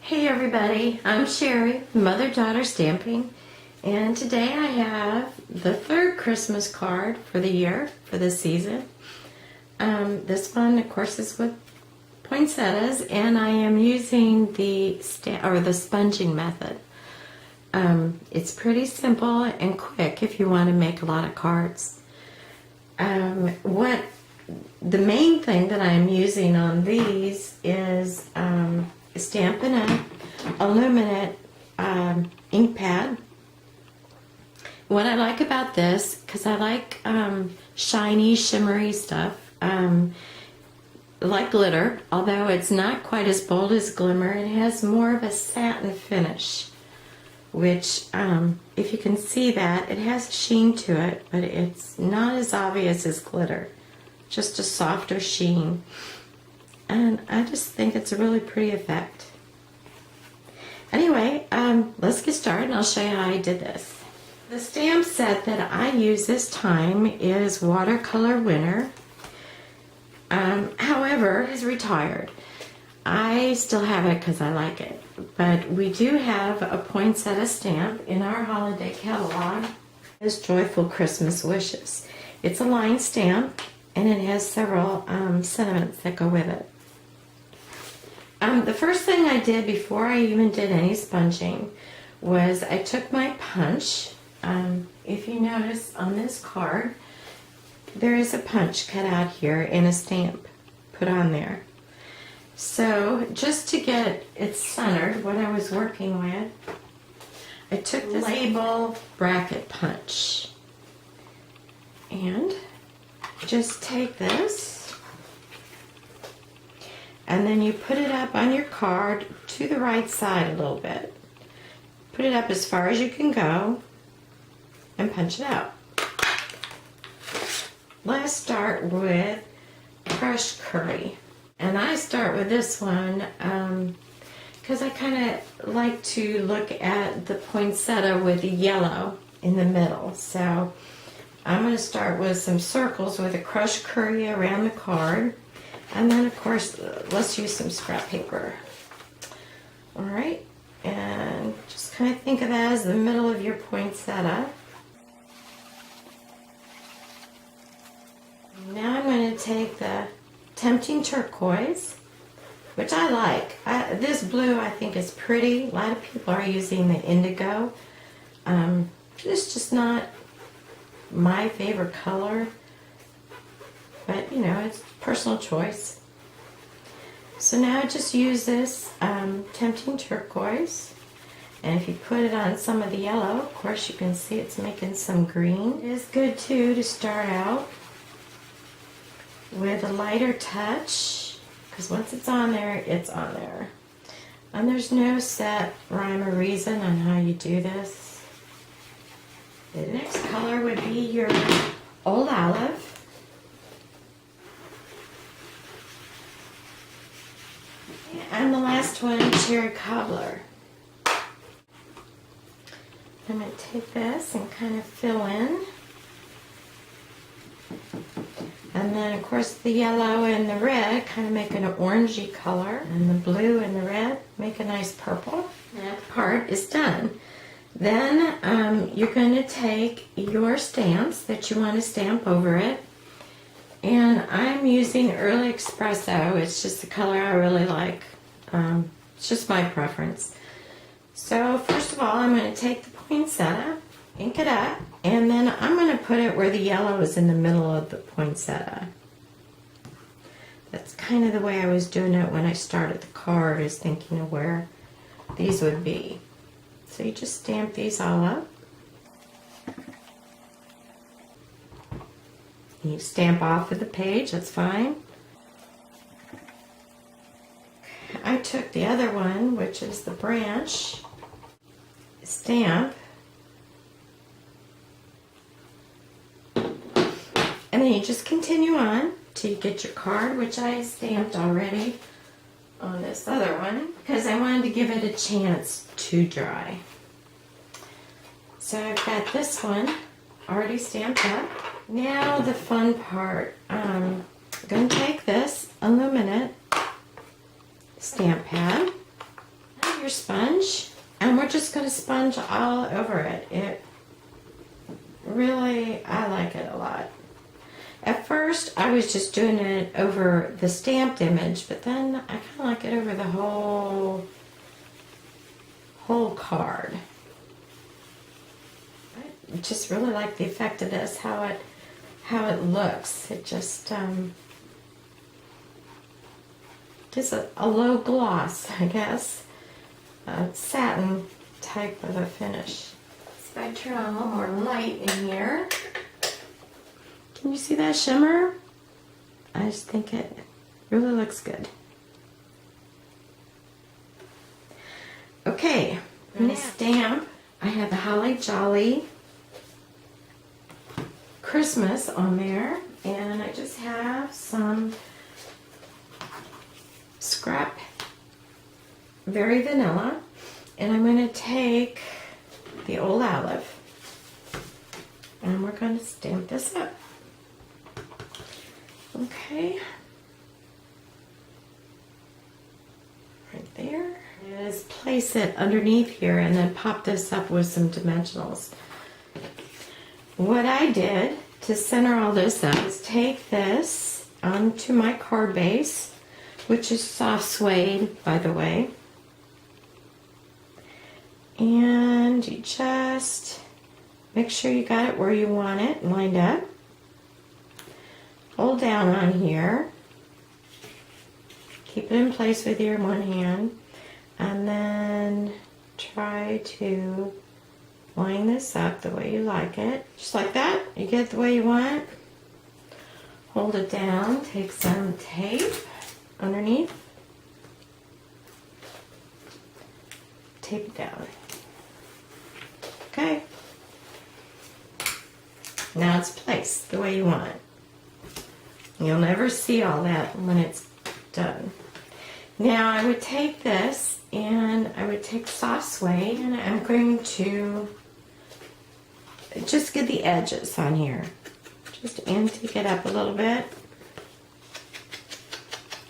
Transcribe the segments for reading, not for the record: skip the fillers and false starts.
Hey everybody, I'm Sherry, mother-daughter stamping, and today I have the third Christmas card for the year, for this season. This one, of course, is with poinsettias, and I am using the sponging method. It's pretty simple and quick if you want to make a lot of cards. The main thing that I'm using on these is Stampin' Illuminate Ink Pad. What I like about this, because I like shiny, shimmery stuff, like glitter, although it's not quite as bold as glimmer. It has more of a satin finish, which, if you can see that, it has a sheen to it, but it's not as obvious as glitter. Just a softer sheen. And I just think it's a really pretty effect. Anyway, let's get started and I'll show you how I did this. The stamp set that I use this time is Watercolor Winner. However, is retired. I still have it because I like it. But we do have a poinsettia stamp in our holiday catalog. It's Joyful Christmas Wishes. It's a line stamp and it has several sentiments that go with it. The first thing I did before I even did any sponging was I took my punch. If you notice on this card, there is a punch cut out here and a stamp put on there. So just to get it centered, what I was working with, I took the label bracket punch and just take this and then you put it up on your card to the right side a little bit. Put it up as far as you can go and punch it out. Let's start with crushed curry. And I start with this one because I kind of like to look at the poinsettia with the yellow in the middle. So I'm going to start with some circles with a crushed curry around the card. And then, of course, let's use some scrap paper. All right, and just kind of think of that as the middle of your poinsettia. Now I'm going to take the Tempting Turquoise, which I like. This blue I think is pretty. A lot of people are using the indigo. It's just not my favorite color, but you know, it's personal choice. So now just use this Tempting Turquoise, and if you put it on some of the yellow, of course you can see it's making some green. It is good too to start out with a lighter touch, because once it's on there, it's on there. And there's no set rhyme or reason on how you do this. The next color would be your Old Olive. And the last one is your Cobbler. I'm going to take this and kind of fill in. And then, of course, the yellow and the red kind of make an orangey color. And the blue and the red make a nice purple. That part is done. Then you're going to take your stamps that you want to stamp over it. And I'm using Early Espresso. It's just the color I really like. It's just my preference. So first of all, I'm going to take the poinsettia, ink it up, and then I'm going to put it where the yellow is in the middle of the poinsettia. That's kind of the way I was doing it when I started the card, is thinking of where these would be. So you just stamp these all up. You stamp off of the page, that's fine. I took the other one, which is the branch, stamp, and then you just continue on till you get your card, which I stamped already on this other one because I wanted to give it a chance to dry. So I've got this one already stamped up. Now the fun part. I'm going to take this Illuminate stamp pad. your sponge, and we're just going to sponge all over it. It really, I like it a lot. At first, I was just doing it over the stamped image, but then I kind of like it over the whole card. I just really like the effect of this, how it looks. It just gives a low gloss, I guess, satin type of a finish. So I turn on a little more light in here. Can you see that shimmer? I just think it really looks good. Okay, I'm going to stamp. I have the Holly Jolly Christmas on there, and I just have some scrap Very Vanilla, and I'm going to take the Old Olive, and we're going to stamp this up. Okay, right there. Just place it underneath here and then pop this up with some dimensionals. What I did to center all this up is take this onto my card base, which is soft suede, by the way, and you just make sure you got it where you want it lined up. Hold down on here, keep it in place with your one hand, and then try to line this up the way you like it. Just like that, you get it the way you want it. Hold it down, take some tape underneath, tape it down. Okay, now it's placed the way you want it. You'll never see all that when it's done. Now I would take this and I would take soft suede and I'm going to just get the edges on here. Just antique it up a little bit.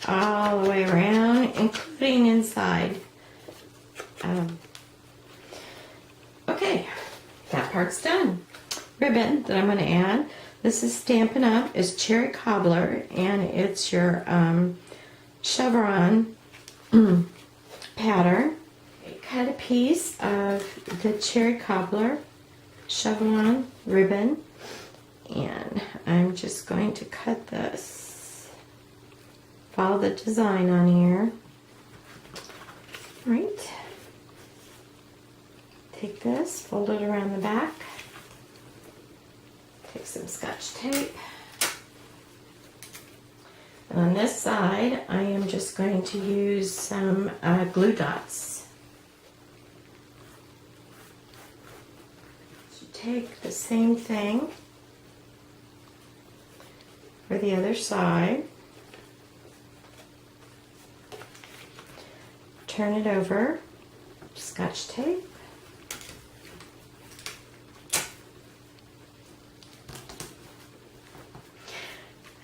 All the way around, including inside. Okay, that part's done. Ribbon that I'm going to add. This is Stampin' Up! Is Cherry Cobbler, and it's your Chevron pattern. Cut a piece of the Cherry Cobbler Chevron ribbon, and I'm just going to cut this. Follow the design on here. Right. Take this, fold it around the back. Take some Scotch tape. And on this side, I am just going to use some glue dots. So take the same thing for the other side. Turn it over, Scotch tape.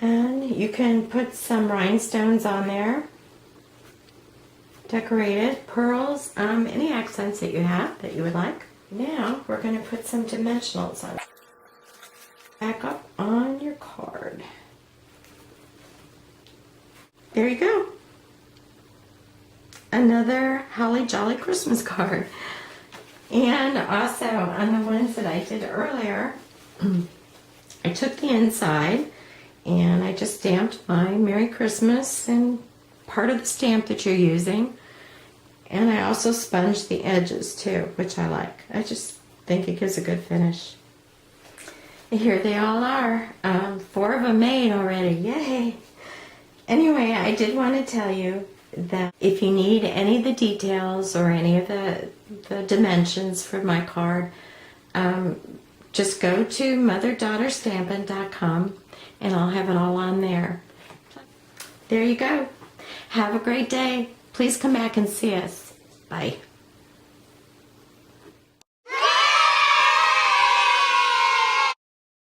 And you can put some rhinestones on there, decorated, pearls, any accents that you have that you would like. Now we're going to put some dimensionals on. Back up on your card. There you go. Another Holly Jolly Christmas card. And also on the ones that I did earlier, I took the inside and I just stamped my Merry Christmas and part of the stamp that you're using. And I also sponged the edges too, which I like. I just think it gives a good finish. And here they all are. 4 of them made already. Yay! Anyway, I did want to tell you that if you need any of the details or any of the dimensions for my card, just go to motherdaughterstampin.com and I'll have it all on there. There you go. Have a great day. Please come back and see us. Bye.